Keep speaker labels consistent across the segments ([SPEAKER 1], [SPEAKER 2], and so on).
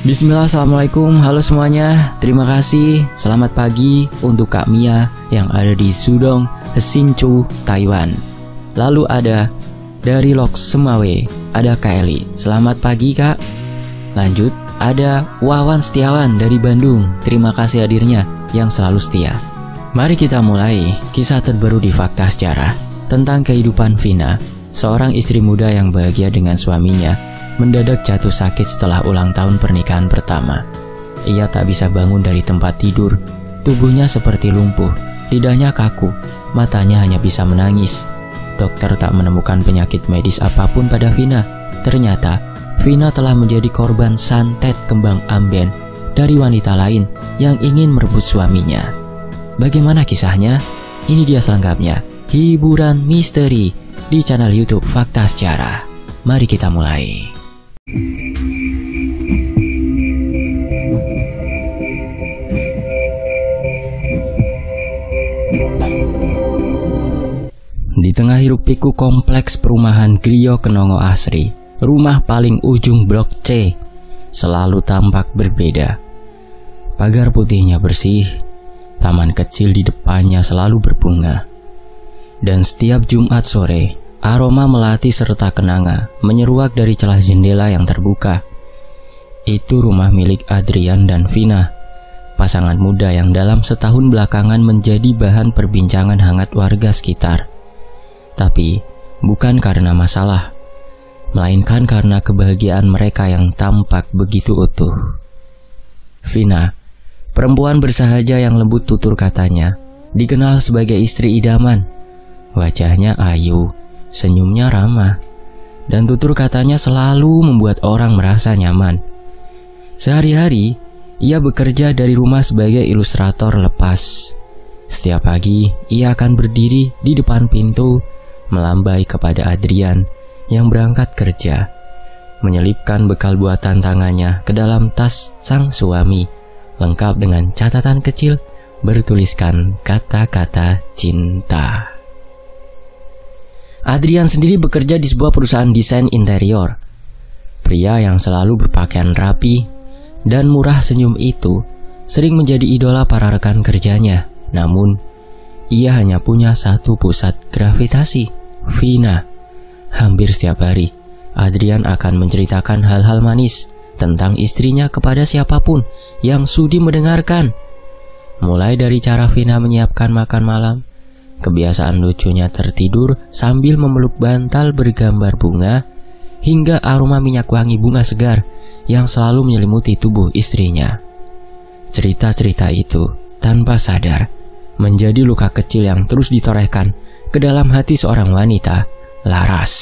[SPEAKER 1] Bismillah, assalamualaikum, halo semuanya. Terima kasih, selamat pagi untuk Kak Mia yang ada di Sudong, Hsinchu, Taiwan. Lalu ada dari Lok Semawe, ada Kak Eli. Selamat pagi Kak. Lanjut, ada Wawan Setiawan dari Bandung. Terima kasih hadirnya yang selalu setia. Mari kita mulai kisah terbaru di Fakta Sejarah tentang kehidupan Vina, seorang istri muda yang bahagia dengan suaminya mendadak jatuh sakit setelah ulang tahun pernikahan pertama. Ia tak bisa bangun dari tempat tidur, tubuhnya seperti lumpuh, lidahnya kaku, matanya hanya bisa menangis. Dokter tak menemukan penyakit medis apapun pada Vina. Ternyata, Vina telah menjadi korban santet kembang amben dari wanita lain yang ingin merebut suaminya. Bagaimana kisahnya? Ini dia selengkapnya, hiburan misteri di channel YouTube Fakta Sejarah. Mari kita mulai. Di tengah hiruk-pikuk kompleks perumahan Griyo Kenongo Asri, rumah paling ujung blok C selalu tampak berbeda. Pagar putihnya bersih, taman kecil di depannya selalu berbunga. Dan setiap Jumat sore, aroma melati serta kenanga menyeruak dari celah jendela yang terbuka. Itu rumah milik Adrian dan Vina, pasangan muda yang dalam setahun belakangan menjadi bahan perbincangan hangat warga sekitar. Tapi bukan karena masalah, melainkan karena kebahagiaan mereka yang tampak begitu utuh. Vina, perempuan bersahaja yang lembut tutur katanya, dikenal sebagai istri idaman. Wajahnya ayu, senyumnya ramah, dan tutur katanya selalu membuat orang merasa nyaman. Sehari-hari, ia bekerja dari rumah sebagai ilustrator lepas. Setiap pagi, ia akan berdiri di depan pintu, melambai kepada Adrian yang berangkat kerja, menyelipkan bekal buatan tangannya ke dalam tas sang suami, lengkap dengan catatan kecil bertuliskan kata-kata cinta. Adrian sendiri bekerja di sebuah perusahaan desain interior. Pria yang selalu berpakaian rapi dan murah senyum itu sering menjadi idola para rekan kerjanya. Namun, ia hanya punya satu pusat gravitasi, Vina. Hampir setiap hari, Adrian akan menceritakan hal-hal manis tentang istrinya kepada siapapun yang sudi mendengarkan. Mulai dari cara Vina menyiapkan makan malam, kebiasaan lucunya tertidur sambil memeluk bantal bergambar bunga, hingga aroma minyak wangi bunga segar yang selalu menyelimuti tubuh istrinya. Cerita-cerita itu tanpa sadar menjadi luka kecil yang terus ditorehkan ke dalam hati seorang wanita, Laras.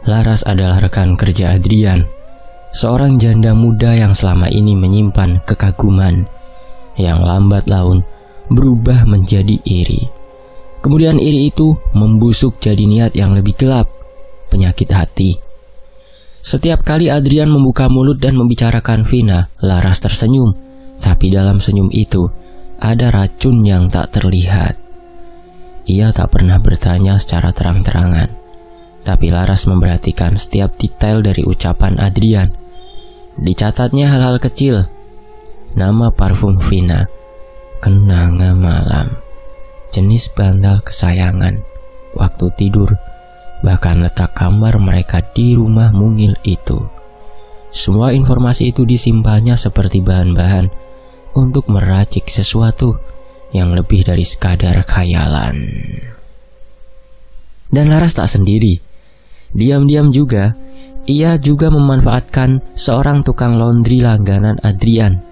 [SPEAKER 1] Laras adalah rekan kerja Adrian, seorang janda muda yang selama ini menyimpan kekaguman, yang lambat laun berubah menjadi iri. Kemudian iri itu membusuk jadi niat yang lebih gelap, penyakit hati. Setiap kali Adrian membuka mulut dan membicarakan Vina, Laras tersenyum, tapi dalam senyum itu ada racun yang tak terlihat. Ia tak pernah bertanya secara terang-terangan, tapi Laras memperhatikan setiap detail dari ucapan Adrian. Dicatatnya hal-hal kecil, nama parfum Vina, kenanga malam, jenis bantal kesayangan, waktu tidur, bahkan letak kamar mereka di rumah mungil itu. Semua informasi itu disimpannya seperti bahan-bahan untuk meracik sesuatu yang lebih dari sekadar khayalan. Dan Laras tak sendiri. Diam-diam juga, ia juga memanfaatkan seorang tukang laundry langganan Adrian.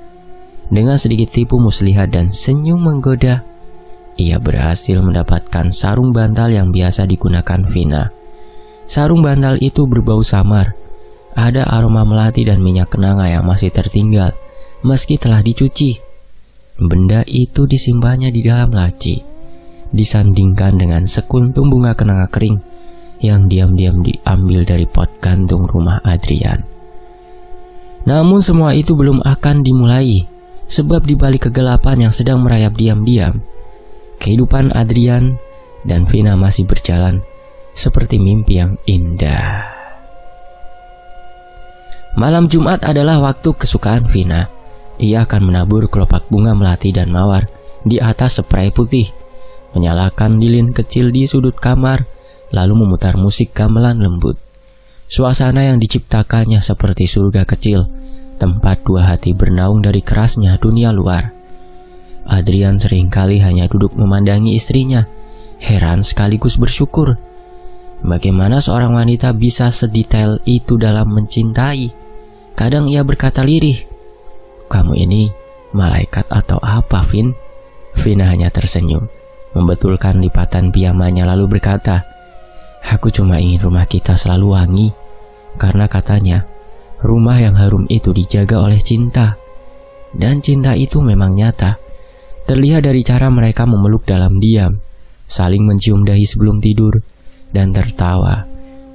[SPEAKER 1] Dengan sedikit tipu muslihat dan senyum menggoda, ia berhasil mendapatkan sarung bantal yang biasa digunakan Vina. Sarung bantal itu berbau samar, ada aroma melati dan minyak kenanga yang masih tertinggal meski telah dicuci. Benda itu disimpannya di dalam laci, disandingkan dengan sekuntum bunga kenanga kering yang diam-diam diambil dari pot gantung rumah Adrian. Namun semua itu belum akan dimulai, sebab di balik kegelapan yang sedang merayap diam-diam, kehidupan Adrian dan Vina masih berjalan seperti mimpi yang indah. Malam Jumat adalah waktu kesukaan Vina. Ia akan menabur kelopak bunga melati dan mawar di atas spray putih, menyalakan lilin kecil di sudut kamar, lalu memutar musik gamelan lembut. Suasana yang diciptakannya seperti surga kecil, tempat dua hati bernaung dari kerasnya dunia luar. Adrian seringkali hanya duduk memandangi istrinya, heran sekaligus bersyukur. Bagaimana seorang wanita bisa sedetail itu dalam mencintai? Kadang ia berkata lirih, "Kamu ini malaikat atau apa, Vin?" Vina hanya tersenyum, membetulkan lipatan piyamanya lalu berkata, "Aku cuma ingin rumah kita selalu wangi, karena katanya rumah yang harum itu dijaga oleh cinta. Dan cinta itu memang nyata. Terlihat dari cara mereka memeluk dalam diam, saling mencium dahi sebelum tidur, dan tertawa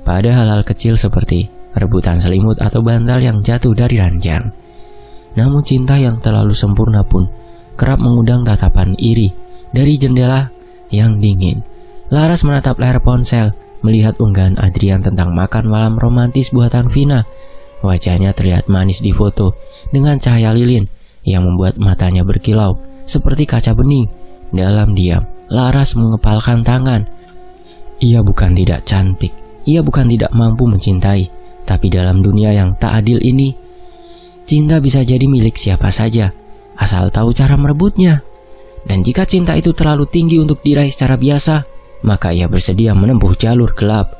[SPEAKER 1] pada hal-hal kecil seperti rebutan selimut atau bantal yang jatuh dari ranjang. Namun cinta yang terlalu sempurna pun kerap mengundang tatapan iri dari jendela yang dingin." Laras menatap layar ponsel, melihat unggahan Adrian tentang makan malam romantis buatan Vina. Wajahnya terlihat manis di foto dengan cahaya lilin yang membuat matanya berkilau seperti kaca bening. Dalam diam, Laras mengepalkan tangan. Ia bukan tidak cantik, ia bukan tidak mampu mencintai, tapi dalam dunia yang tak adil ini, cinta bisa jadi milik siapa saja, asal tahu cara merebutnya. Dan jika cinta itu terlalu tinggi untuk diraih secara biasa, maka ia bersedia menempuh jalur gelap.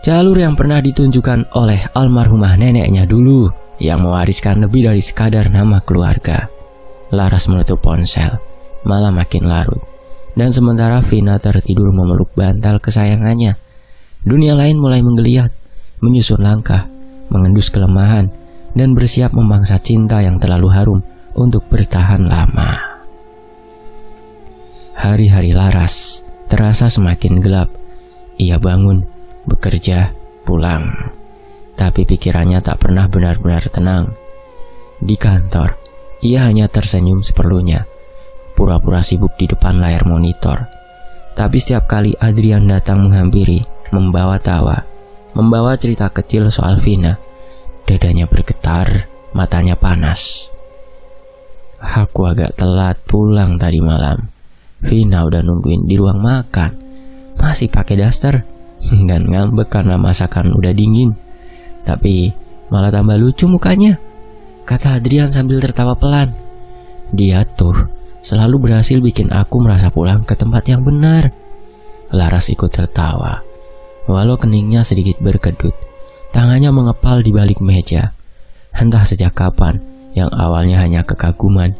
[SPEAKER 1] Jalur yang pernah ditunjukkan oleh almarhumah neneknya dulu, yang mewariskan lebih dari sekadar nama keluarga. Laras menutup ponsel, malam makin larut, dan sementara Vina tertidur memeluk bantal kesayangannya, dunia lain mulai menggeliat, menyusun langkah, mengendus kelemahan, dan bersiap memangsa cinta yang terlalu harum untuk bertahan lama. Hari-hari Laras terasa semakin gelap. Ia bangun, bekerja, pulang, tapi pikirannya tak pernah benar-benar tenang. Di kantor, ia hanya tersenyum seperlunya, pura-pura sibuk di depan layar monitor. Tapi setiap kali Adrian datang menghampiri, membawa tawa, membawa cerita kecil soal Vina, dadanya bergetar, matanya panas. "Aku agak telat pulang tadi malam. Vina udah nungguin di ruang makan, masih pakai daster dan ngambek karena masakan udah dingin. Tapi malah tambah lucu mukanya," kata Adrian sambil tertawa pelan. "Dia tuh selalu berhasil bikin aku merasa pulang ke tempat yang benar." Laras ikut tertawa, walau keningnya sedikit berkedut. Tangannya mengepal di balik meja. Entah sejak kapan, yang awalnya hanya kekaguman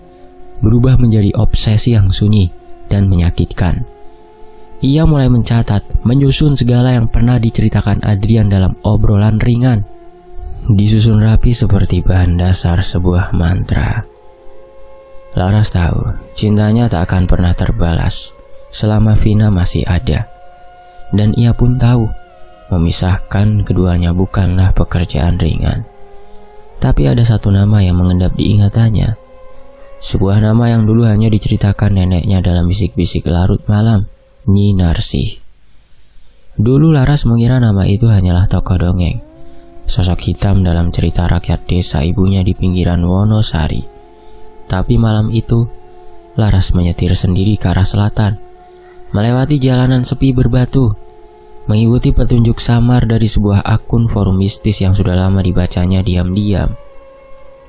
[SPEAKER 1] berubah menjadi obsesi yang sunyi dan menyakitkan. Ia mulai mencatat, menyusun segala yang pernah diceritakan Adrian dalam obrolan ringan, disusun rapi seperti bahan dasar sebuah mantra. Laras tahu cintanya tak akan pernah terbalas selama Vina masih ada. Dan ia pun tahu memisahkan keduanya bukanlah pekerjaan ringan. Tapi ada satu nama yang mengendap di ingatannya. Sebuah nama yang dulu hanya diceritakan neneknya dalam bisik-bisik larut malam, Nyi Narsih. Dulu Laras mengira nama itu hanyalah tokoh dongeng, sosok hitam dalam cerita rakyat desa ibunya di pinggiran Wonosari. Tapi malam itu, Laras menyetir sendiri ke arah selatan, melewati jalanan sepi berbatu, mengikuti petunjuk samar dari sebuah akun forum mistis yang sudah lama dibacanya diam-diam.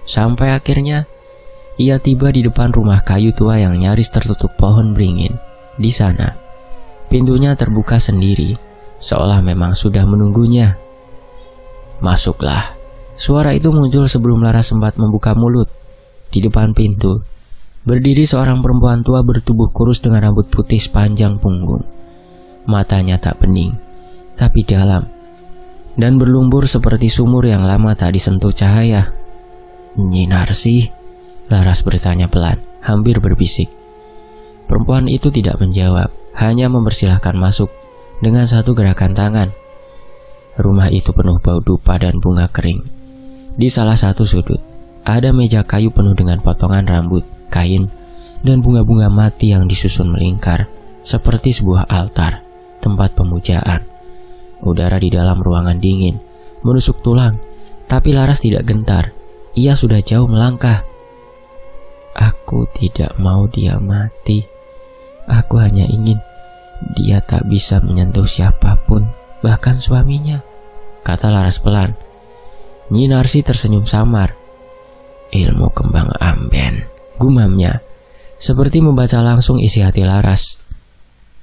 [SPEAKER 1] Sampai akhirnya, ia tiba di depan rumah kayu tua yang nyaris tertutup pohon beringin. Di sana, pintunya terbuka sendiri, seolah memang sudah menunggunya. "Masuklah." Suara itu muncul sebelum Laras sempat membuka mulut. Di depan pintu, berdiri seorang perempuan tua bertubuh kurus dengan rambut putih sepanjang punggung. Matanya tak bening, tapi dalam, dan berlumpur seperti sumur yang lama tak disentuh cahaya. "Nyi Narsih?" Laras bertanya pelan, hampir berbisik. Perempuan itu tidak menjawab, hanya mempersilahkan masuk dengan satu gerakan tangan. Rumah itu penuh bau dupa dan bunga kering. Di salah satu sudut, ada meja kayu penuh dengan potongan rambut, kain, dan bunga-bunga mati yang disusun melingkar, seperti sebuah altar, tempat pemujaan. Udara di dalam ruangan dingin, menusuk tulang, Tapi Laras tidak gentar. Ia sudah jauh melangkah. Aku tidak mau dia mati. Aku hanya ingin dia tak bisa menyentuh siapapun, bahkan suaminya, kata Laras pelan. Nyi Narsi tersenyum samar. Ilmu kembang amben, gumamnya, seperti membaca langsung isi hati Laras.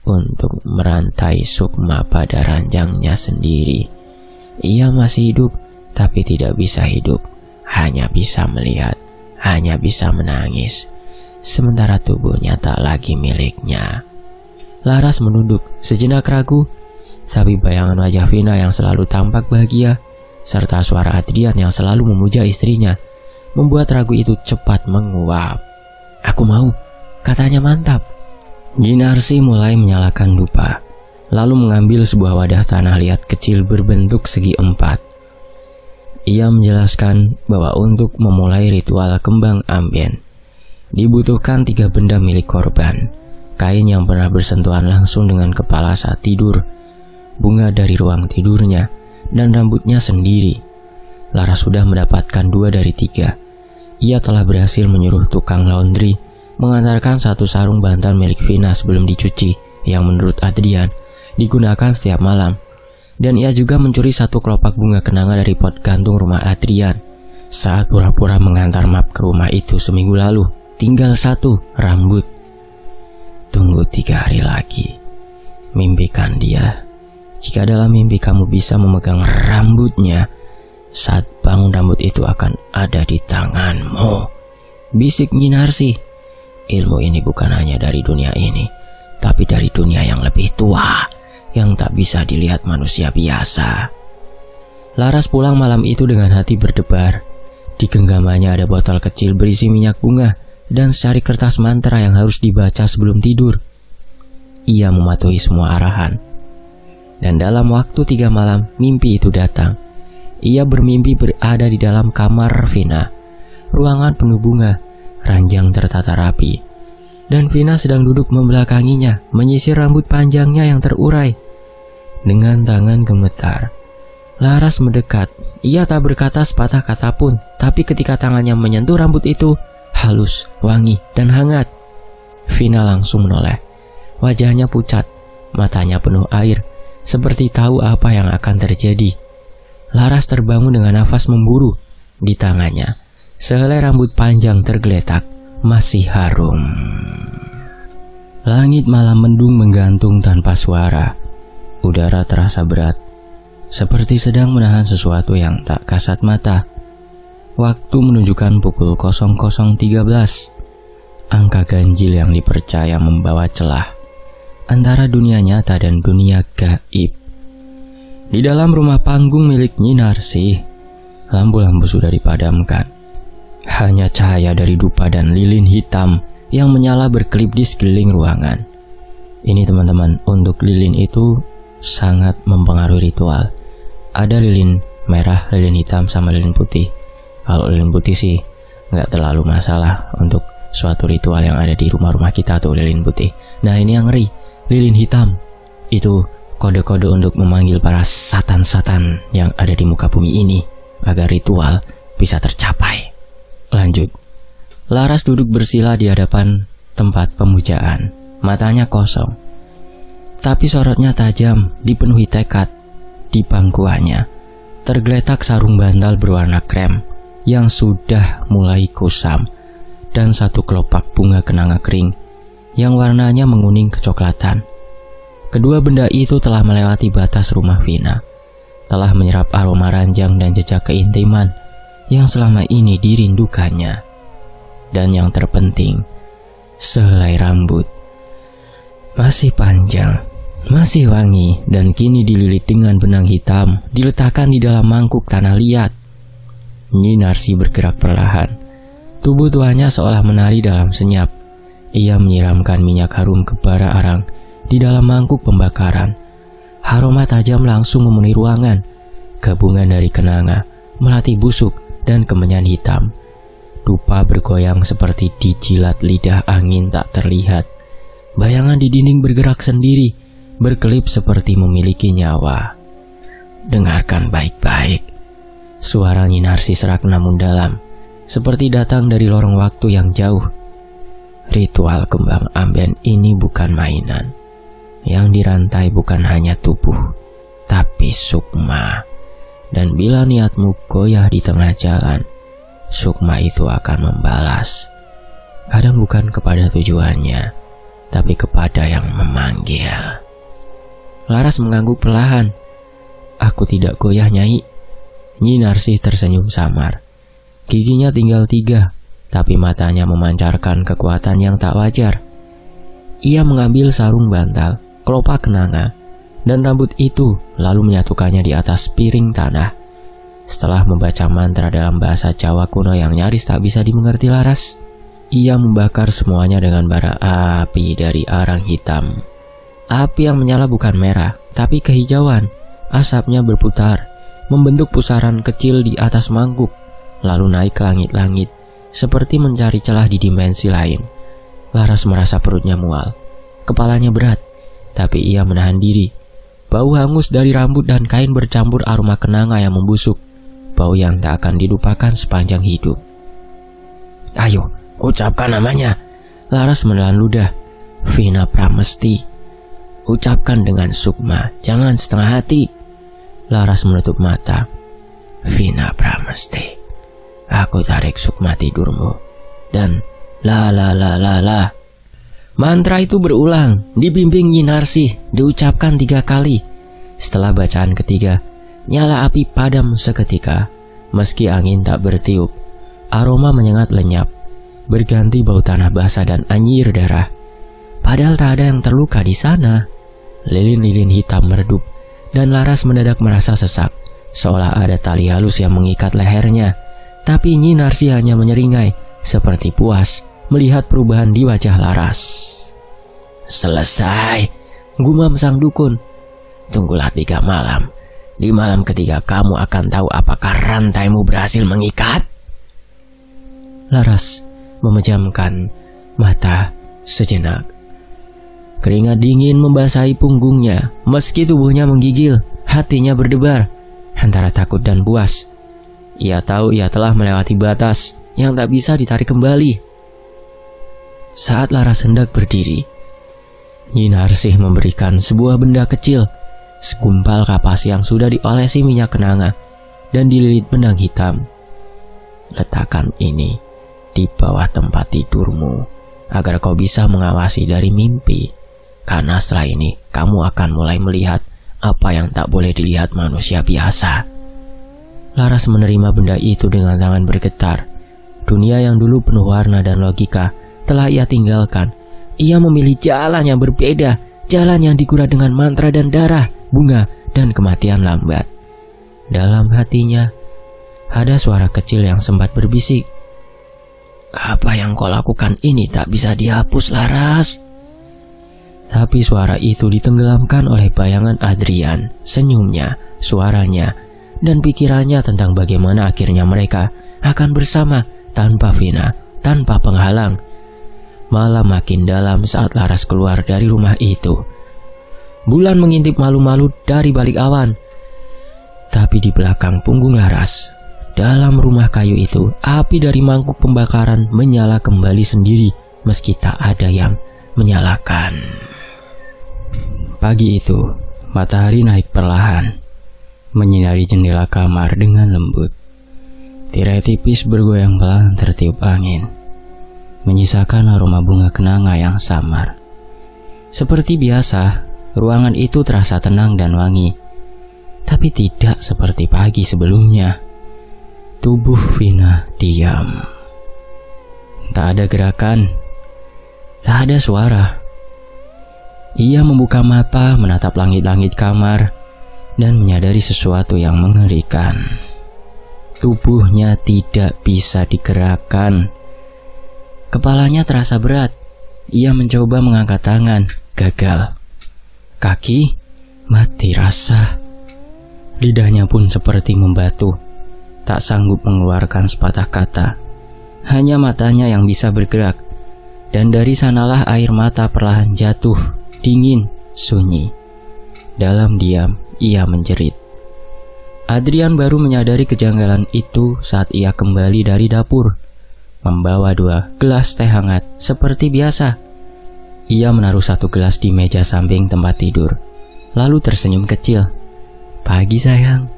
[SPEAKER 1] Untuk merantai sukma pada ranjangnya sendiri. Ia masih hidup, tapi tidak bisa hidup. Hanya bisa melihat, hanya bisa menangis. Sementara tubuhnya tak lagi miliknya. Laras menunduk, sejenak ragu. Tapi bayangan wajah Vina yang selalu tampak bahagia, serta suara Adrian yang selalu memuja istrinya, membuat ragu itu cepat menguap. Aku mau, katanya mantap. Nyi Narsi mulai menyalakan dupa, lalu mengambil sebuah wadah tanah liat kecil berbentuk segi empat. Ia menjelaskan bahwa untuk memulai ritual kembang ambien, dibutuhkan 3 benda milik korban. Kain yang pernah bersentuhan langsung dengan kepala saat tidur, bunga dari ruang tidurnya, dan rambutnya sendiri. Laras sudah mendapatkan 2 dari 3. Ia telah berhasil menyuruh tukang laundry mengantarkan 1 sarung bantal milik Vina sebelum dicuci, yang menurut Adrian digunakan setiap malam. Dan ia juga mencuri 1 kelopak bunga kenanga dari pot gantung rumah Adrian saat pura-pura mengantar map ke rumah itu seminggu lalu. Tinggal 1 rambut. Tunggu 3 hari lagi. Mimpikan dia. Jika dalam mimpi kamu bisa memegang rambutnya, saat bangun rambut itu akan ada di tanganmu, bisik Nyi Narsi. Ilmu ini bukan hanya dari dunia ini, tapi dari dunia yang lebih tua, yang tak bisa dilihat manusia biasa. Laras pulang malam itu dengan hati berdebar. Di genggamannya ada botol kecil berisi minyak bunga dan secari kertas mantra yang harus dibaca sebelum tidur. Ia mematuhi semua arahan. Dan dalam waktu 3 malam, mimpi itu datang. Ia bermimpi berada di dalam kamar Vina. Ruangan penuh bunga, ranjang tertata rapi. Dan Vina sedang duduk membelakanginya, menyisir rambut panjangnya yang terurai. Dengan tangan gemetar, Laras mendekat. Ia tak berkata sepatah kata pun, tapi ketika tangannya menyentuh rambut itu, halus, wangi, dan hangat. Vina langsung menoleh. Wajahnya pucat, matanya penuh air, seperti tahu apa yang akan terjadi. Laras terbangun dengan nafas memburu. Di tangannya, sehelai rambut panjang tergeletak, masih harum. Langit malam mendung menggantung tanpa suara. Udara terasa berat, seperti sedang menahan sesuatu yang tak kasat mata. Waktu menunjukkan pukul 00.13. Angka ganjil yang dipercaya membawa celah antara dunia nyata dan dunia gaib. Di dalam rumah panggung milik Nyi Narsi, lampu-lampu sudah dipadamkan. Hanya cahaya dari dupa dan lilin hitam yang menyala berkelip di sekeliling ruangan. Ini teman-teman, untuk lilin itu sangat mempengaruhi ritual. Ada lilin merah, lilin hitam, sama lilin putih. Kalau lilin putih sih nggak terlalu masalah untuk suatu ritual yang ada di rumah-rumah kita tuh, lilin putih. Nah ini yang ngeri, lilin hitam. Itu kode-kode untuk memanggil para satan-satan yang ada di muka bumi ini agar ritual bisa tercapai. Lanjut. Laras duduk bersila di hadapan tempat pemujaan. Matanya kosong, tapi sorotnya tajam, dipenuhi tekad. Di pangkuannya tergeletak sarung bantal berwarna krem yang sudah mulai kusam, dan 1 kelopak bunga kenanga kering yang warnanya menguning kecoklatan. Kedua benda itu telah melewati batas rumah Vina, telah menyerap aroma ranjang dan jejak keintiman yang selama ini dirindukannya. Dan yang terpenting, sehelai rambut masih panjang, masih wangi, dan kini dililit dengan benang hitam, diletakkan di dalam mangkuk tanah liat. Nyi Narsi bergerak perlahan. Tubuh tuanya seolah menari dalam senyap. Ia menyiramkan minyak harum ke bara arang di dalam mangkuk pembakaran. Aroma tajam langsung memenuhi ruangan. Gabungan dari kenanga, melati busuk, dan kemenyan hitam. Dupa bergoyang seperti dijilat lidah angin tak terlihat. Bayangan di dinding bergerak sendiri, berkelip seperti memiliki nyawa. Dengarkan baik-baik. Suara Nyi Narsi serak namun dalam, seperti datang dari lorong waktu yang jauh. Ritual kembang amben ini bukan mainan. Yang dirantai bukan hanya tubuh, tapi sukma. Dan bila niatmu goyah di tengah jalan, sukma itu akan membalas. Kadang bukan kepada tujuannya, tapi kepada yang memanggil. Laras mengangguk perlahan. Aku tidak goyah, Nyai. Nyi Narsi tersenyum samar. Giginya tinggal 3, tapi matanya memancarkan kekuatan yang tak wajar. Ia mengambil sarung bantal, kelopak kenanga, dan rambut itu lalu menyatukannya di atas piring tanah. Setelah membaca mantra dalam bahasa Jawa kuno yang nyaris tak bisa dimengerti Laras, ia membakar semuanya dengan bara api dari arang hitam. Api yang menyala bukan merah, tapi kehijauan. Asapnya berputar, membentuk pusaran kecil di atas mangkuk, lalu naik ke langit-langit, seperti mencari celah di dimensi lain. Laras merasa perutnya mual, kepalanya berat, tapi ia menahan diri. Bau hangus dari rambut dan kain bercampur aroma kenanga yang membusuk, bau yang tak akan dilupakan sepanjang hidup. Ayo, ucapkan namanya. Laras menelan ludah. Vina Pramesti. Ucapkan dengan sukma, jangan setengah hati. Laras menutup mata. Vina Pramesti. Aku tarik sukma tidurmu. Dan la. Mantra itu berulang, dibimbing Nyi Narsi, diucapkan 3 kali. Setelah bacaan ketiga, nyala api padam seketika. Meski angin tak bertiup, aroma menyengat lenyap, berganti bau tanah basah dan anyir darah. Padahal tak ada yang terluka di sana. Lilin-lilin hitam meredup, dan Laras mendadak merasa sesak, seolah ada tali halus yang mengikat lehernya. Tapi Nyi Narsi hanya menyeringai, seperti puas melihat perubahan di wajah Laras. Selesai, gumam sang dukun. Tunggulah 3 malam. Di malam ketiga kamu akan tahu apakah rantaimu berhasil mengikat. Laras memejamkan mata sejenak. Keringat dingin membasahi punggungnya. Meski tubuhnya menggigil, hatinya berdebar antara takut dan puas. Ia tahu ia telah melewati batas yang tak bisa ditarik kembali. Saat Laras hendak berdiri, Nyi Narsi memberikan sebuah benda kecil, segumpal kapas yang sudah diolesi minyak kenanga dan dililit benang hitam. Letakkan ini di bawah tempat tidurmu agar kau bisa mengawasi dari mimpi. Karena setelah ini kamu akan mulai melihat apa yang tak boleh dilihat manusia biasa. Laras menerima benda itu dengan tangan bergetar. Dunia yang dulu penuh warna dan logika telah ia tinggalkan. Ia memilih jalan yang berbeda, jalan yang dikurat dengan mantra dan darah, bunga dan kematian lambat. Dalam hatinya ada suara kecil yang sempat berbisik. Apa yang kau lakukan ini tak bisa dihapus, Laras. Tapi suara itu ditenggelamkan oleh bayangan Adrian, senyumnya, suaranya, dan pikirannya tentang bagaimana akhirnya mereka akan bersama tanpa Vina, tanpa penghalang. Malam makin dalam saat Laras keluar dari rumah itu. Bulan mengintip malu-malu dari balik awan. Tapi di belakang punggung Laras, dalam rumah kayu itu, api dari mangkuk pembakaran menyala kembali sendiri meski tak ada yang menyalakan. Pagi itu, matahari naik perlahan, menyinari jendela kamar dengan lembut. Tirai tipis bergoyang pelan tertiup angin, menyisakan aroma bunga kenanga yang samar. Seperti biasa, ruangan itu terasa tenang dan wangi, tapi tidak seperti pagi sebelumnya. Tubuh Vina diam. Tak ada gerakan, tak ada suara. Ia membuka mata, menatap langit-langit kamar, dan menyadari sesuatu yang mengerikan. Tubuhnya tidak bisa digerakkan. Kepalanya terasa berat. Ia mencoba mengangkat tangan, gagal. Kaki mati rasa. Lidahnya pun seperti membatu, tak sanggup mengeluarkan sepatah kata. Hanya matanya yang bisa bergerak, dan dari sanalah air mata perlahan jatuh, dingin, sunyi. Dalam diam, ia menjerit. Adrian baru menyadari kejanggalan itu saat ia kembali dari dapur, membawa 2 gelas teh hangat seperti biasa. Ia menaruh 1 gelas di meja samping tempat tidur, lalu tersenyum kecil. "Pagi sayang,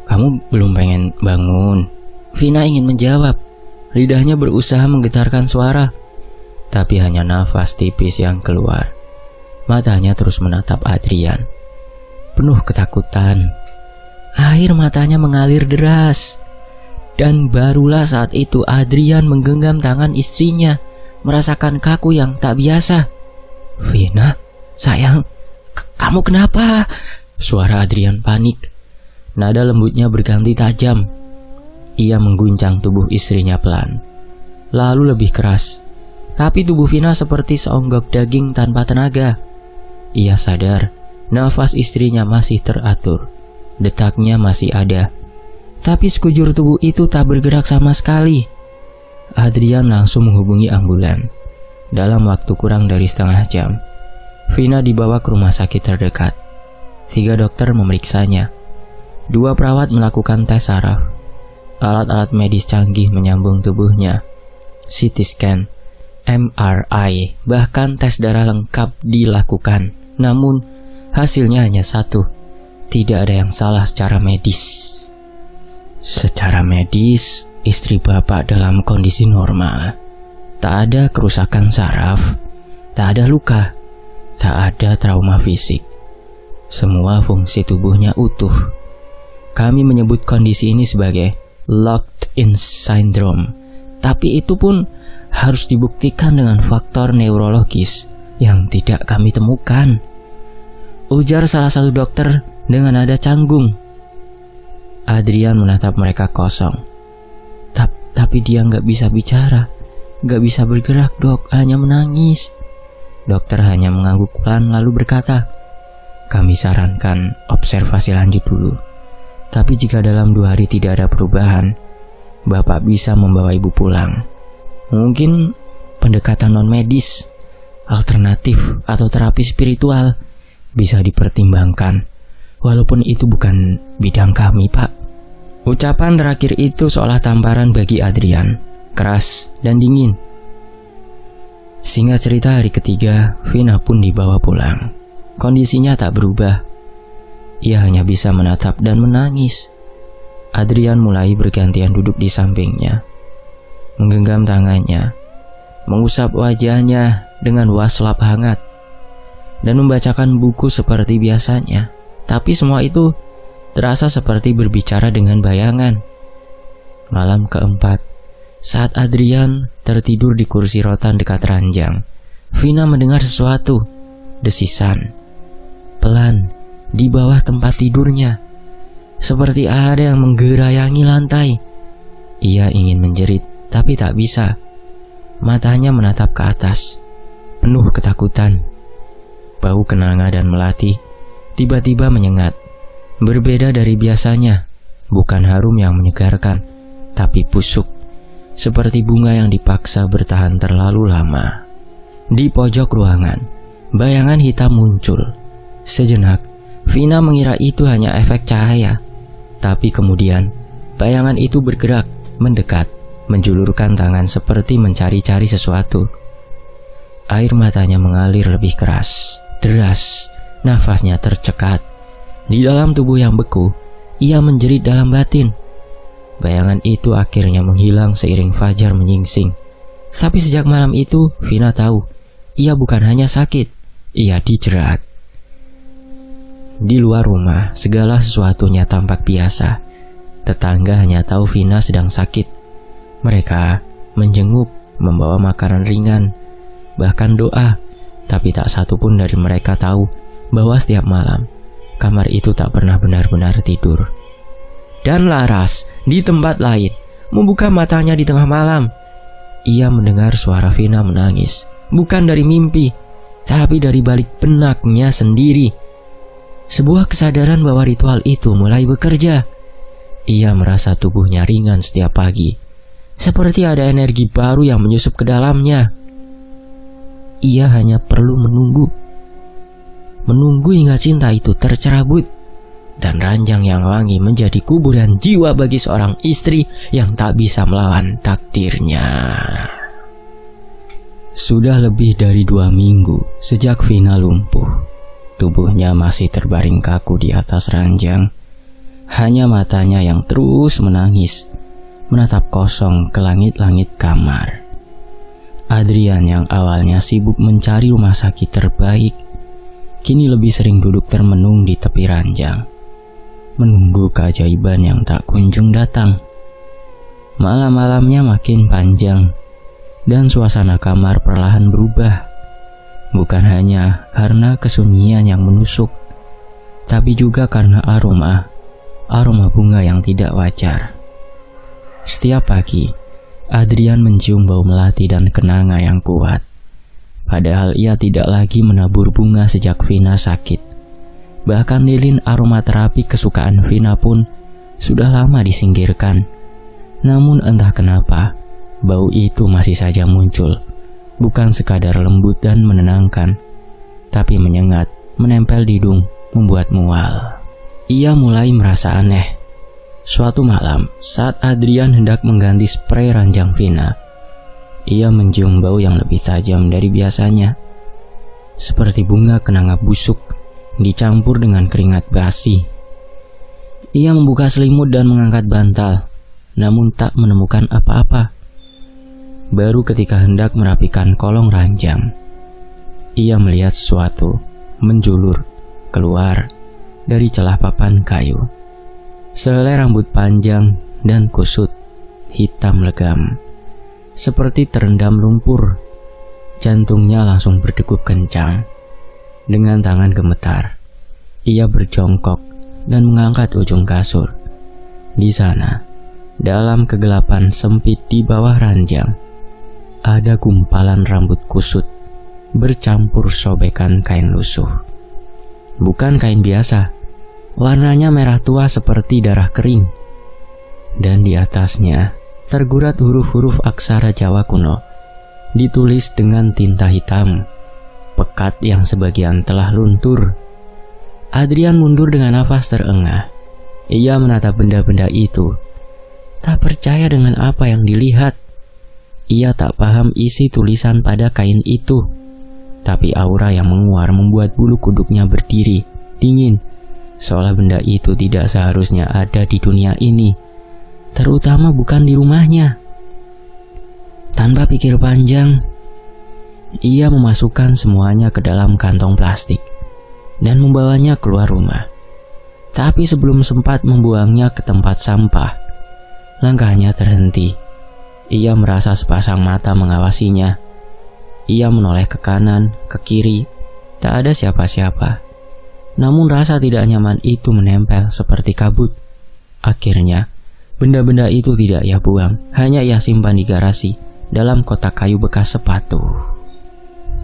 [SPEAKER 1] kamu belum pengen bangun?" Vina ingin menjawab. Lidahnya berusaha menggetarkan suara, tapi hanya nafas tipis yang keluar. Matanya terus menatap Adrian, penuh ketakutan. Air matanya mengalir deras. Dan barulah saat itu Adrian menggenggam tangan istrinya, merasakan kaku yang tak biasa. "Vina, sayang, kamu kenapa?" Suara Adrian panik. Nada lembutnya berganti tajam. Ia mengguncang tubuh istrinya pelan, lalu lebih keras. Tapi tubuh Vina seperti seonggok daging tanpa tenaga. Ia sadar, nafas istrinya masih teratur, detaknya masih ada, tapi sekujur tubuh itu tak bergerak sama sekali. Adrian langsung menghubungi ambulan. Dalam waktu kurang dari setengah jam, Vina dibawa ke rumah sakit terdekat. 3 dokter memeriksanya. 2 perawat melakukan tes saraf. Alat-alat medis canggih menyambung tubuhnya. CT scan, MRI, bahkan tes darah lengkap dilakukan. Namun, hasilnya hanya satu. Tidak ada yang salah secara medis. Secara medis, istri bapak dalam kondisi normal. Tak ada kerusakan saraf, tak ada luka, tak ada trauma fisik. Semua fungsi tubuhnya utuh. Kami menyebut kondisi ini sebagai locked-in syndrome. Tapi itu pun harus dibuktikan dengan faktor neurologis yang tidak kami temukan, ujar salah satu dokter dengan nada canggung. Adrian menatap mereka kosong. Tapi dia nggak bisa bicara, nggak bisa bergerak, dok, hanya menangis. Dokter hanya mengangguk pelan lalu berkata, "Kami sarankan observasi lanjut dulu. Tapi jika dalam 2 hari tidak ada perubahan, bapak bisa membawa ibu pulang. Mungkin pendekatan non-medis, alternatif, atau terapi spiritual bisa dipertimbangkan. Walaupun itu bukan bidang kami, Pak." Ucapan terakhir itu seolah tamparan bagi Adrian, keras dan dingin. Singkat cerita, hari ketiga, Vina pun dibawa pulang. Kondisinya tak berubah. Ia hanya bisa menatap dan menangis. Adrian mulai bergantian duduk di sampingnya, menggenggam tangannya, mengusap wajahnya dengan waslap hangat, dan membacakan buku seperti biasanya. Tapi semua itu terasa seperti berbicara dengan bayangan. Malam keempat, saat Adrian tertidur di kursi rotan dekat ranjang, Vina mendengar sesuatu, desisan, pelan, di bawah tempat tidurnya. Seperti ada yang menggerayangi lantai. Ia ingin menjerit, tapi tak bisa. Matanya menatap ke atas, penuh ketakutan. Bau kenanga dan melati tiba-tiba menyengat. Berbeda dari biasanya, bukan harum yang menyegarkan, tapi busuk, seperti bunga yang dipaksa bertahan terlalu lama. Di pojok ruangan, bayangan hitam muncul. Sejenak, Vina mengira itu hanya efek cahaya, tapi kemudian bayangan itu bergerak, mendekat, menjulurkan tangan seperti mencari-cari sesuatu. Air matanya mengalir lebih keras, deras, nafasnya tercekat. Di dalam tubuh yang beku, ia menjerit dalam batin. Bayangan itu akhirnya menghilang seiring fajar menyingsing. Tapi sejak malam itu, Vina tahu, ia bukan hanya sakit, ia dijerat. Di luar rumah, segala sesuatunya tampak biasa. Tetangga hanya tahu Vina sedang sakit. Mereka menjenguk, membawa makanan ringan, bahkan doa. Tapi tak satu pun dari mereka tahu bahwa setiap malam, kamar itu tak pernah benar-benar tidur. Dan Laras, di tempat lain, membuka matanya di tengah malam. Ia mendengar suara Vina menangis, bukan dari mimpi, tapi dari balik benaknya sendiri. Sebuah kesadaran bahwa ritual itu mulai bekerja. Ia merasa tubuhnya ringan setiap pagi, seperti ada energi baru yang menyusup ke dalamnya. Ia hanya perlu menunggu hingga cinta itu tercerabut, dan ranjang yang wangi menjadi kuburan jiwa bagi seorang istri yang tak bisa melawan takdirnya. Sudah lebih dari 2 minggu sejak Vina lumpuh. Tubuhnya masih terbaring kaku di atas ranjang. Hanya matanya yang terus menangis, menatap kosong ke langit-langit kamar. Adrian yang awalnya sibuk mencari rumah sakit terbaik, kini lebih sering duduk termenung di tepi ranjang, menunggu keajaiban yang tak kunjung datang. Malam-malamnya makin panjang, dan suasana kamar perlahan berubah. Bukan hanya karena kesunyian yang menusuk, tapi juga karena aroma bunga yang tidak wajar. Setiap pagi, Adrian mencium bau melati dan kenanga yang kuat. Padahal ia tidak lagi menabur bunga sejak Vina sakit. Bahkan lilin aromaterapi kesukaan Vina pun sudah lama disingkirkan. Namun entah kenapa, bau itu masih saja muncul. Bukan sekadar lembut dan menenangkan, tapi menyengat, menempel di hidung, membuat mual. Ia mulai merasa aneh. Suatu malam, saat Adrian hendak mengganti spray ranjang Vina, ia mencium bau yang lebih tajam dari biasanya. Seperti bunga kenanga busuk, dicampur dengan keringat basi. Ia membuka selimut dan mengangkat bantal, namun tak menemukan apa-apa. Baru ketika hendak merapikan kolong ranjang, ia melihat sesuatu menjulur keluar dari celah papan kayu. Sehelai rambut panjang dan kusut, hitam legam, seperti terendam lumpur. Jantungnya langsung berdegup kencang. Dengan tangan gemetar, ia berjongkok dan mengangkat ujung kasur. Di sana, dalam kegelapan sempit di bawah ranjang, ada gumpalan rambut kusut bercampur sobekan kain lusuh. Bukan kain biasa, warnanya merah tua seperti darah kering. Dan di atasnya tergurat huruf-huruf aksara Jawa kuno, ditulis dengan tinta hitam, pekat yang sebagian telah luntur. Adrian mundur dengan nafas terengah. Ia menatap benda-benda itu, tak percaya dengan apa yang dilihat. Ia tak paham isi tulisan pada kain itu, tapi aura yang menguar membuat bulu kuduknya berdiri, dingin, seolah benda itu tidak seharusnya ada di dunia ini, terutama bukan di rumahnya. Tanpa pikir panjang, ia memasukkan semuanya ke dalam kantong plastik dan membawanya keluar rumah. Tapi sebelum sempat membuangnya ke tempat sampah, langkahnya terhenti. Ia merasa sepasang mata mengawasinya. Ia menoleh ke kanan, ke kiri, tak ada siapa-siapa. Namun rasa tidak nyaman itu menempel seperti kabut. Akhirnya, benda-benda itu tidak ia buang, hanya ia simpan di garasi dalam kotak kayu bekas sepatu.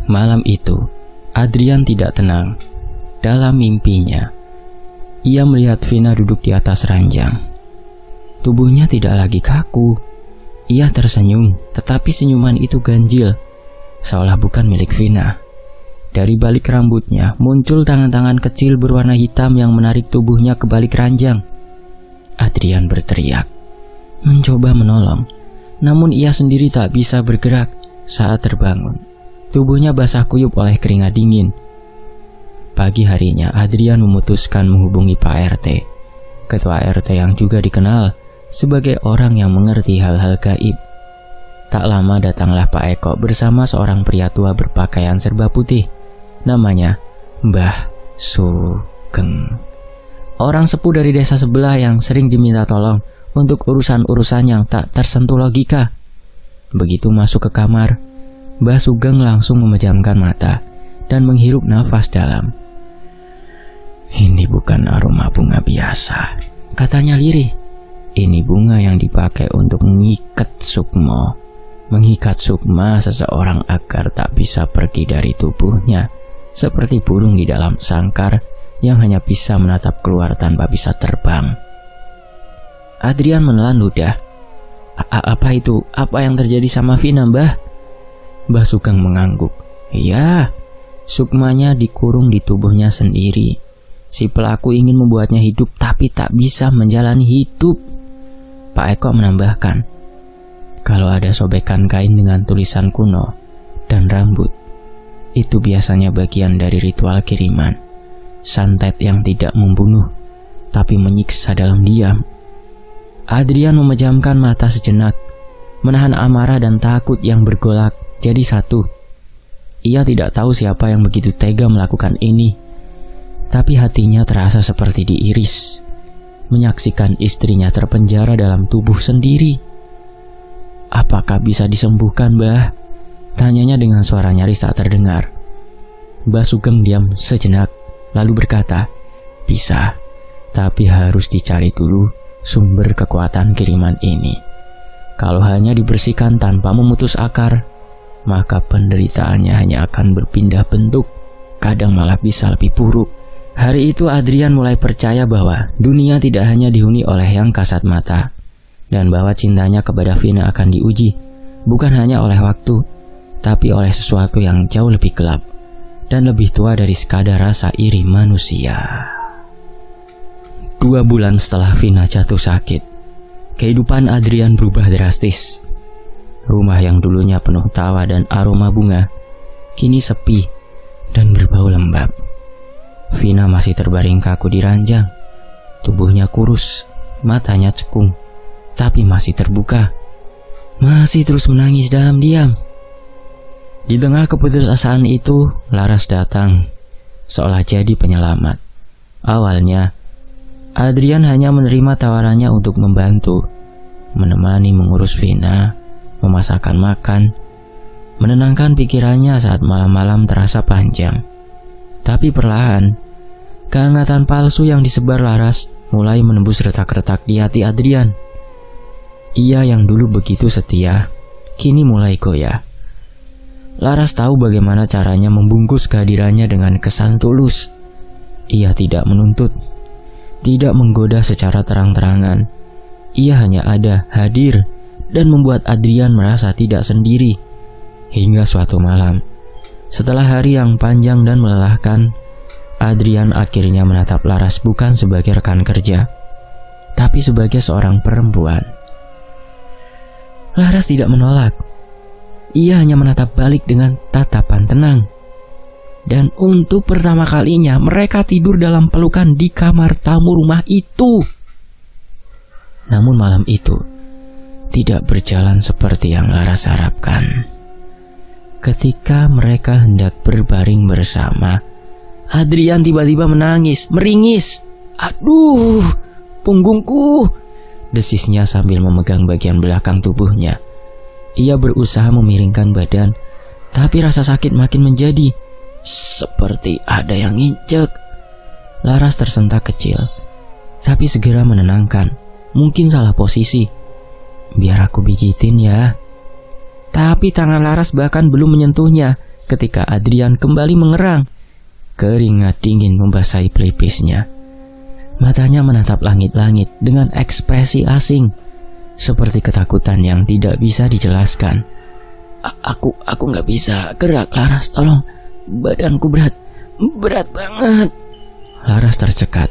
[SPEAKER 1] Malam itu, Adrian tidak tenang. Dalam mimpinya, ia melihat Vina duduk di atas ranjang. Tubuhnya tidak lagi kaku. Ia tersenyum, tetapi senyuman itu ganjil, seolah bukan milik Vina. Dari balik rambutnya muncul tangan-tangan kecil berwarna hitam yang menarik tubuhnya ke balik ranjang. Adrian berteriak, mencoba menolong, namun ia sendiri tak bisa bergerak. Saat terbangun, tubuhnya basah kuyup oleh keringat dingin. Pagi harinya Adrian memutuskan menghubungi Pak RT, ketua RT yang juga dikenal sebagai orang yang mengerti hal-hal gaib. Tak lama datanglah Pak Eko bersama seorang pria tua berpakaian serba putih. Namanya Mbah Sugeng. Orang sepuh dari desa sebelah yang sering diminta tolong untuk urusan-urusan yang tak tersentuh logika. Begitu masuk ke kamar, Mbah Sugeng langsung memejamkan mata dan menghirup nafas dalam. "Ini bukan aroma bunga biasa," katanya lirih. "Ini bunga yang dipakai untuk mengikat sukma. Mengikat sukma seseorang agar tak bisa pergi dari tubuhnya, seperti burung di dalam sangkar yang hanya bisa menatap keluar tanpa bisa terbang." Adrian menelan ludah. Apa itu? Apa yang terjadi sama Vina, Mbah?" Mbah Sugeng mengangguk. "Iya, sukmanya dikurung di tubuhnya sendiri. Si pelaku ingin membuatnya hidup tapi tak bisa menjalani hidup. Pak Eko menambahkan, kalau ada sobekan kain dengan tulisan kuno dan rambut, itu biasanya bagian dari ritual kiriman. Santet yang tidak membunuh tapi menyiksa dalam diam. Adrian memejamkan mata sejenak, menahan amarah dan takut yang bergolak jadi satu. Ia tidak tahu siapa yang begitu tega melakukan ini, tapi hatinya terasa seperti diiris, menyaksikan istrinya terpenjara dalam tubuh sendiri. Apakah bisa disembuhkan, Mbah? Tanyanya dengan suara nyaris tak terdengar. Mbah Sugeng diam sejenak, lalu berkata, bisa, tapi harus dicari dulu sumber kekuatan kiriman ini. Kalau hanya dibersihkan tanpa memutus akar, maka penderitaannya hanya akan berpindah bentuk, kadang malah bisa lebih buruk. Hari itu Adrian mulai percaya bahwa dunia tidak hanya dihuni oleh yang kasat mata, dan bahwa cintanya kepada Vina akan diuji, bukan hanya oleh waktu, tapi oleh sesuatu yang jauh lebih gelap dan lebih tua dari sekadar rasa iri manusia. 2 bulan setelah Vina jatuh sakit, kehidupan Adrian berubah drastis. Rumah yang dulunya penuh tawa dan aroma bunga, kini sepi dan berbau lembab. Vina masih terbaring kaku di ranjang. Tubuhnya kurus, matanya cekung, tapi masih terbuka. Masih terus menangis dalam diam. Di tengah keputusasaan itu, Laras datang, seolah jadi penyelamat. Awalnya, Adrian hanya menerima tawarannya untuk membantu, menemani mengurus Vina, memasakkan makan, menenangkan pikirannya saat malam-malam terasa panjang. Tapi perlahan, kehangatan palsu yang disebar Laras mulai menembus retak-retak di hati Adrian. Ia yang dulu begitu setia, kini mulai goyah. Laras tahu bagaimana caranya membungkus kehadirannya dengan kesan tulus. Ia tidak menuntut, tidak menggoda secara terang-terangan. Ia hanya ada, hadir, dan membuat Adrian merasa tidak sendiri. Hingga suatu malam, setelah hari yang panjang dan melelahkan, Adrian akhirnya menatap Laras bukan sebagai rekan kerja, tapi sebagai seorang perempuan. Laras tidak menolak. Ia hanya menatap balik dengan tatapan tenang. Dan untuk pertama kalinya mereka tidur dalam pelukan di kamar tamu rumah itu. Namun malam itu tidak berjalan seperti yang Laras harapkan. Ketika mereka hendak berbaring bersama, Adrian tiba-tiba menangis, meringis. Aduh, punggungku, desisnya sambil memegang bagian belakang tubuhnya. Ia berusaha memiringkan badan, tapi rasa sakit makin menjadi. Seperti ada yang nginjek. Laras tersentak kecil, tapi segera menenangkan. Mungkin salah posisi. Biar aku pijitin ya. Tapi tangan Laras bahkan belum menyentuhnya ketika Adrian kembali mengerang. Keringat dingin membasahi pelipisnya. Matanya menatap langit-langit dengan ekspresi asing, seperti ketakutan yang tidak bisa dijelaskan. Aku gak bisa gerak, Laras, tolong. Badanku berat banget. Laras tercekat.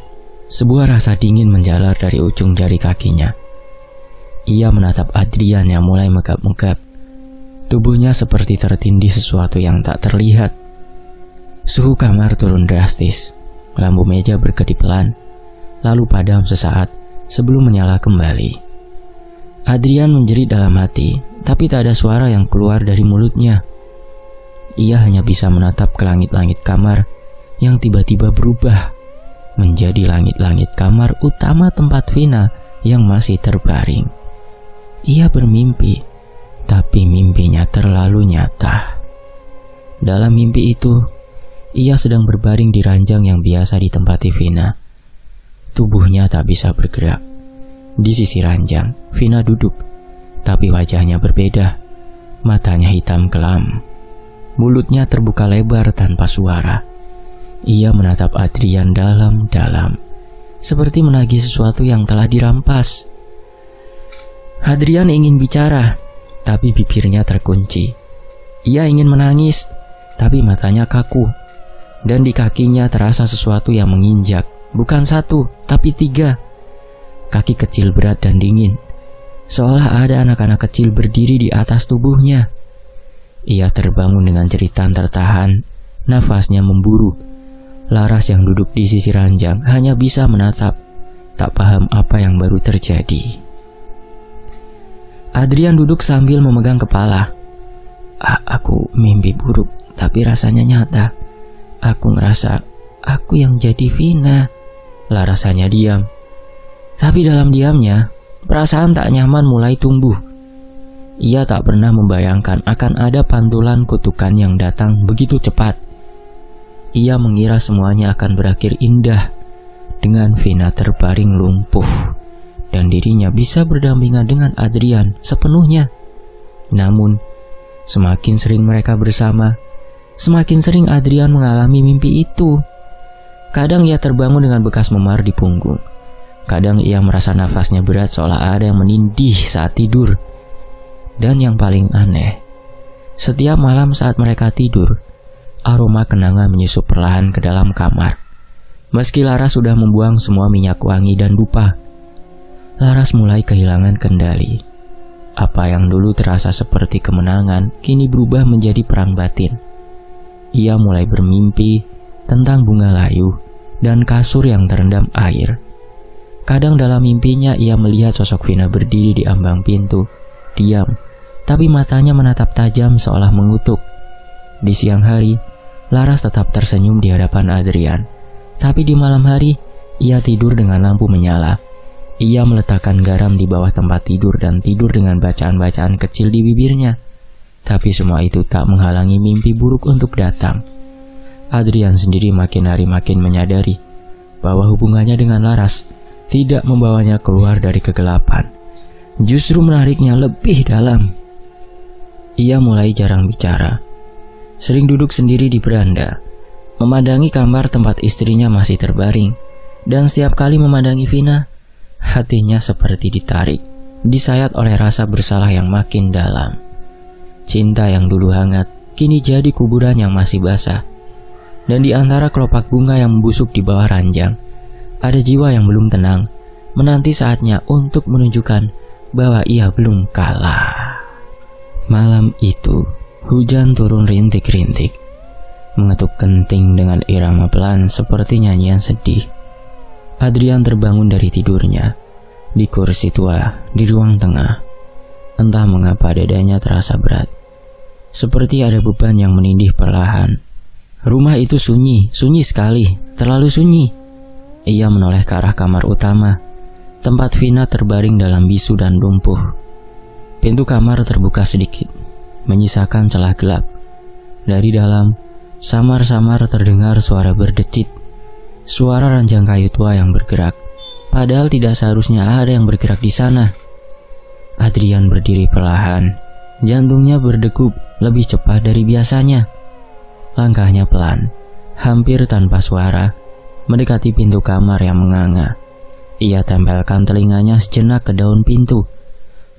[SPEAKER 1] Sebuah rasa dingin menjalar dari ujung jari kakinya. Ia menatap Adrian yang mulai megap-megap. Tubuhnya seperti tertindih sesuatu yang tak terlihat. Suhu kamar turun drastis. Lampu meja berkedip pelan, lalu padam sesaat sebelum menyala kembali. Adrian menjerit dalam hati, tapi tak ada suara yang keluar dari mulutnya. Ia hanya bisa menatap ke langit-langit kamar yang tiba-tiba berubah menjadi langit-langit kamar utama tempat Vina yang masih terbaring. Ia bermimpi, tapi mimpinya terlalu nyata. Dalam mimpi itu, ia sedang berbaring di ranjang yang biasa ditempati Vina. Tubuhnya tak bisa bergerak. Di sisi ranjang, Vina duduk, tapi wajahnya berbeda. Matanya hitam kelam. Mulutnya terbuka lebar tanpa suara. Ia menatap Adrian dalam-dalam, seperti menagih sesuatu yang telah dirampas. Adrian ingin bicara, tapi bibirnya terkunci. Ia ingin menangis, tapi matanya kaku. dan di kakinya terasa sesuatu yang menginjak. Bukan 1, tapi 3. Kaki kecil berat dan dingin, seolah ada anak-anak kecil berdiri di atas tubuhnya. Ia terbangun dengan jeritan tertahan, nafasnya memburu. Laras yang duduk di sisi ranjang hanya bisa menatap, tak paham apa yang baru terjadi. Adrian duduk sambil memegang kepala. Aku mimpi buruk, tapi rasanya nyata. Aku ngerasa aku yang jadi Vina. Laras hanya diam. Tapi dalam diamnya, perasaan tak nyaman mulai tumbuh. Ia tak pernah membayangkan akan ada pantulan kutukan yang datang begitu cepat. Ia mengira semuanya akan berakhir indah dengan Vina terbaring lumpuh dan dirinya bisa berdampingan dengan Adrian sepenuhnya. Namun, semakin sering mereka bersama, semakin sering Adrian mengalami mimpi itu. Kadang ia terbangun dengan bekas memar di punggung. Kadang ia merasa nafasnya berat seolah ada yang menindih saat tidur. Dan yang paling aneh, setiap malam saat mereka tidur, aroma kenangan menyusup perlahan ke dalam kamar. Meski Laras sudah membuang semua minyak wangi dan dupa, Laras mulai kehilangan kendali. Apa yang dulu terasa seperti kemenangan, kini berubah menjadi perang batin. Ia mulai bermimpi tentang bunga layu dan kasur yang terendam air. Kadang dalam mimpinya ia melihat sosok Vina berdiri di ambang pintu, diam, tapi matanya menatap tajam seolah mengutuk. Di siang hari, Laras tetap tersenyum di hadapan Adrian. Tapi di malam hari, ia tidur dengan lampu menyala. Ia meletakkan garam di bawah tempat tidur dan tidur dengan bacaan-bacaan kecil di bibirnya. Tapi semua itu tak menghalangi mimpi buruk untuk datang. Adrian sendiri makin hari makin menyadari bahwa hubungannya dengan Laras tidak membawanya keluar dari kegelapan, justru menariknya lebih dalam. Ia mulai jarang bicara, sering duduk sendiri di beranda, memandangi kamar tempat istrinya masih terbaring, dan setiap kali memandangi Vina, hatinya seperti ditarik, disayat oleh rasa bersalah yang makin dalam. Cinta yang dulu hangat, kini jadi kuburan yang masih basah. Dan di antara kelopak bunga yang membusuk di bawah ranjang, ada jiwa yang belum tenang, menanti saatnya untuk menunjukkan bahwa ia belum kalah. Malam itu, hujan turun rintik-rintik, mengetuk kenting dengan irama pelan seperti nyanyian sedih. Adrian terbangun dari tidurnya, di kursi tua, di ruang tengah. Entah mengapa dadanya terasa berat, seperti ada beban yang menindih perlahan. Rumah itu sunyi, sunyi sekali, terlalu sunyi. Ia menoleh ke arah kamar utama, tempat Vina terbaring dalam bisu dan lumpuh. Pintu kamar terbuka sedikit, menyisakan celah gelap. Dari dalam, samar-samar terdengar suara berdecit, suara ranjang kayu tua yang bergerak, padahal tidak seharusnya ada yang bergerak di sana. Adrian berdiri perlahan, jantungnya berdegup lebih cepat dari biasanya. Langkahnya pelan, hampir tanpa suara, mendekati pintu kamar yang menganga. Ia tempelkan telinganya sejenak ke daun pintu,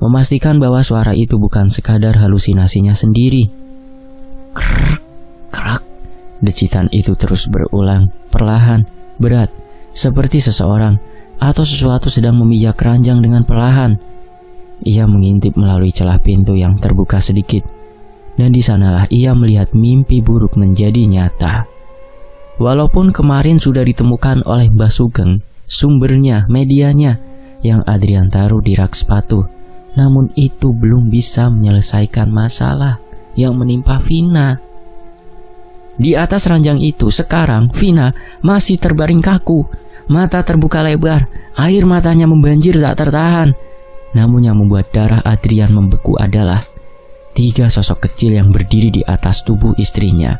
[SPEAKER 1] memastikan bahwa suara itu bukan sekadar halusinasinya sendiri. Krek, krak, decitan itu terus berulang, perlahan, berat, seperti seseorang atau sesuatu sedang memijak keranjang dengan perlahan. Ia mengintip melalui celah pintu yang terbuka sedikit, dan di sanalah ia melihat mimpi buruk menjadi nyata. Walaupun kemarin sudah ditemukan oleh Mbah Sugeng sumbernya, medianya yang Adrian taruh di rak sepatu, namun itu belum bisa menyelesaikan masalah yang menimpa Vina. Di atas ranjang itu sekarang Vina masih terbaring kaku, mata terbuka lebar, air matanya membanjir tak tertahan. Namun yang membuat darah Adrian membeku adalah 3 sosok kecil yang berdiri di atas tubuh istrinya.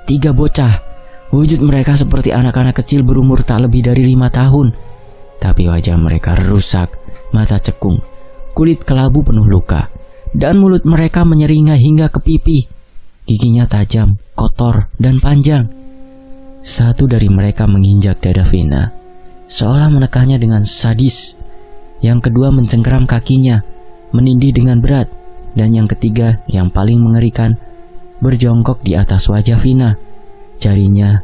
[SPEAKER 1] 3 bocah. Wujud mereka seperti anak-anak kecil berumur tak lebih dari 5 tahun. Tapi wajah mereka rusak, mata cekung, kulit kelabu penuh luka, dan mulut mereka menyeringai hingga ke pipi. Giginya tajam, kotor, dan panjang. Satu dari mereka menginjak dada Vina, seolah menekannya dengan sadis. Yang kedua mencengkeram kakinya, menindih dengan berat. Dan yang ketiga, yang paling mengerikan, berjongkok di atas wajah Vina. Jarinya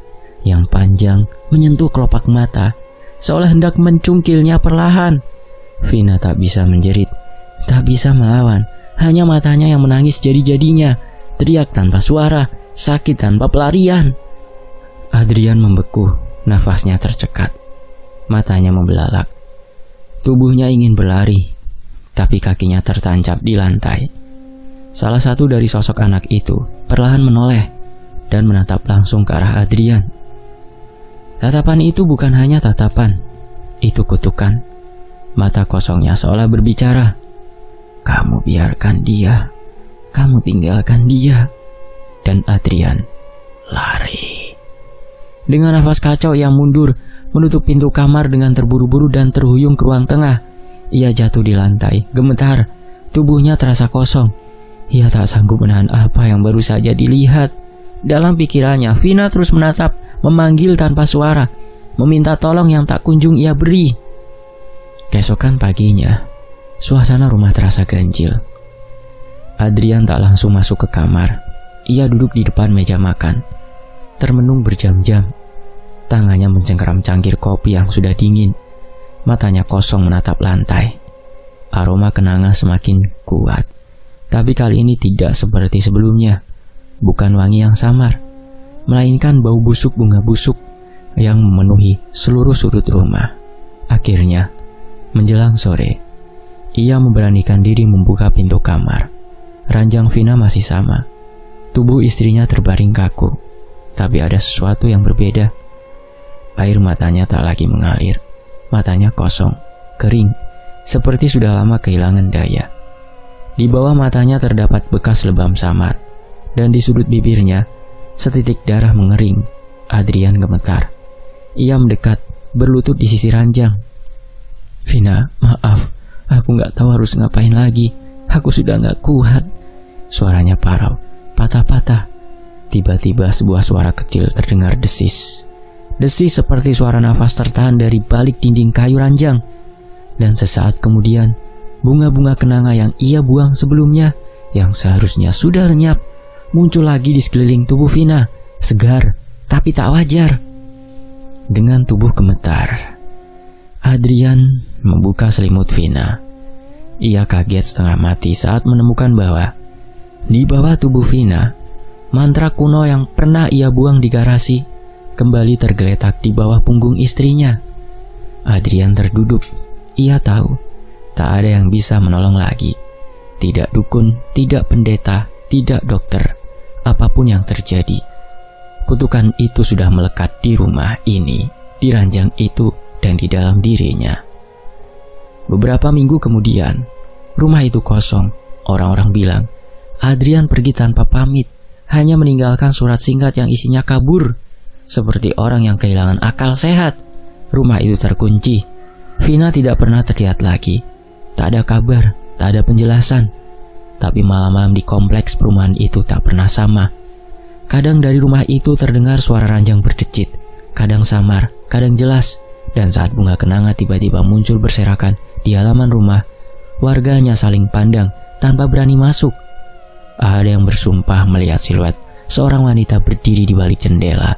[SPEAKER 1] yang panjang menyentuh kelopak mata, seolah hendak mencungkilnya perlahan. Vina tak bisa menjerit, tak bisa melawan. Hanya matanya yang menangis jadi-jadinya, teriak tanpa suara, sakit tanpa pelarian. Adrian membeku, nafasnya tercekat, matanya membelalak. Tubuhnya ingin berlari, tapi kakinya tertancap di lantai. Salah satu dari sosok anak itu perlahan menoleh dan menatap langsung ke arah Adrian. Tatapan itu bukan hanya tatapan, itu kutukan. Mata kosongnya seolah berbicara, "Kamu biarkan dia, kamu tinggalkan dia." Dan Adrian lari. Dengan nafas kacau ia mundur, menutup pintu kamar dengan terburu-buru dan terhuyung ke ruang tengah. Ia jatuh di lantai, gemetar, tubuhnya terasa kosong. Ia tak sanggup menahan apa yang baru saja dilihat. Dalam pikirannya, Vina terus menatap, memanggil tanpa suara, meminta tolong yang tak kunjung ia beri. Keesokan paginya, suasana rumah terasa ganjil. Adrian tak langsung masuk ke kamar. Ia duduk di depan meja makan, termenung berjam-jam. Tangannya mencengkeram cangkir kopi yang sudah dingin. Matanya kosong menatap lantai. Aroma kenanga semakin kuat, tapi kali ini tidak seperti sebelumnya. Bukan wangi yang samar, melainkan bau busuk bunga busuk yang memenuhi seluruh sudut rumah. Akhirnya, menjelang sore, ia memberanikan diri membuka pintu kamar. Ranjang Vina masih sama. Tubuh istrinya terbaring kaku, tapi ada sesuatu yang berbeda. Air matanya tak lagi mengalir. Matanya kosong, kering, seperti sudah lama kehilangan daya. Di bawah matanya terdapat bekas lebam samar, dan di sudut bibirnya setitik darah mengering. Adrian gemetar. Ia mendekat, berlutut di sisi ranjang. "Vina, maaf, aku gak tahu harus ngapain lagi. Aku sudah gak kuat." Suaranya parau, patah-patah. Tiba-tiba sebuah suara kecil terdengar desis. Desis seperti suara nafas tertahan dari balik dinding kayu ranjang. Dan sesaat kemudian, bunga-bunga kenanga yang ia buang sebelumnya, yang seharusnya sudah lenyap, muncul lagi di sekeliling tubuh Vina, segar tapi tak wajar. Dengan tubuh gemetar, Adrian membuka selimut Vina. Ia kaget setengah mati saat menemukan bahwa di bawah tubuh Vina, mantra kuno yang pernah ia buang di garasi kembali tergeletak di bawah punggung istrinya. Adrian terduduk. Ia tahu tak ada yang bisa menolong lagi. Tidak dukun, tidak pendeta, tidak dokter. Apapun yang terjadi, kutukan itu sudah melekat di rumah ini, di ranjang itu, dan di dalam dirinya. Beberapa minggu kemudian, rumah itu kosong. Orang-orang bilang Adrian pergi tanpa pamit, hanya meninggalkan surat singkat yang isinya kabur. Seperti orang yang kehilangan akal sehat. Rumah itu terkunci. Vina tidak pernah terlihat lagi. Tak ada kabar, tak ada penjelasan. Tapi malam-malam di kompleks perumahan itu tak pernah sama. Kadang dari rumah itu terdengar suara ranjang berdecit, kadang samar, kadang jelas. Dan saat bunga kenanga tiba-tiba muncul berserakan di halaman rumah, warganya saling pandang tanpa berani masuk. Ada yang bersumpah melihat siluet seorang wanita berdiri di balik jendela.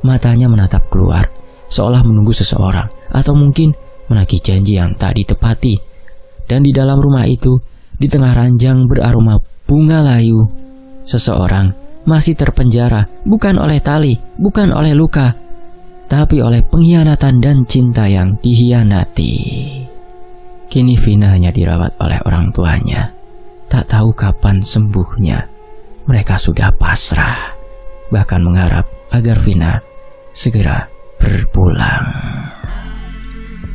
[SPEAKER 1] Matanya menatap keluar, seolah menunggu seseorang, atau mungkin menagih janji yang tak ditepati. Dan di dalam rumah itu, di tengah ranjang beraroma bunga layu, seseorang masih terpenjara, bukan oleh tali, bukan oleh luka, tapi oleh pengkhianatan dan cinta yang dihianati. Kini Vina hanya dirawat oleh orang tuanya. Tak tahu kapan sembuhnya. Mereka sudah pasrah, bahkan mengharap agar Vina segera berpulang.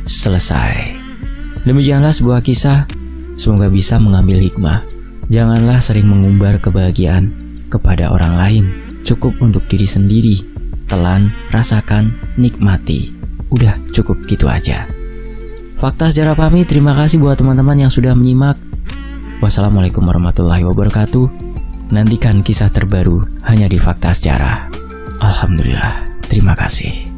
[SPEAKER 1] Selesai. Demikianlah sebuah kisah. Semoga bisa mengambil hikmah. Janganlah sering mengumbar kebahagiaan kepada orang lain. Cukup untuk diri sendiri. Telan, rasakan, nikmati. Udah cukup gitu aja. Fakta Sejarah pamit. Terima kasih buat teman-teman yang sudah menyimak. Wassalamualaikum warahmatullahi wabarakatuh. Nantikan kisah terbaru hanya di Fakta Sejarah. Alhamdulillah. Terima kasih.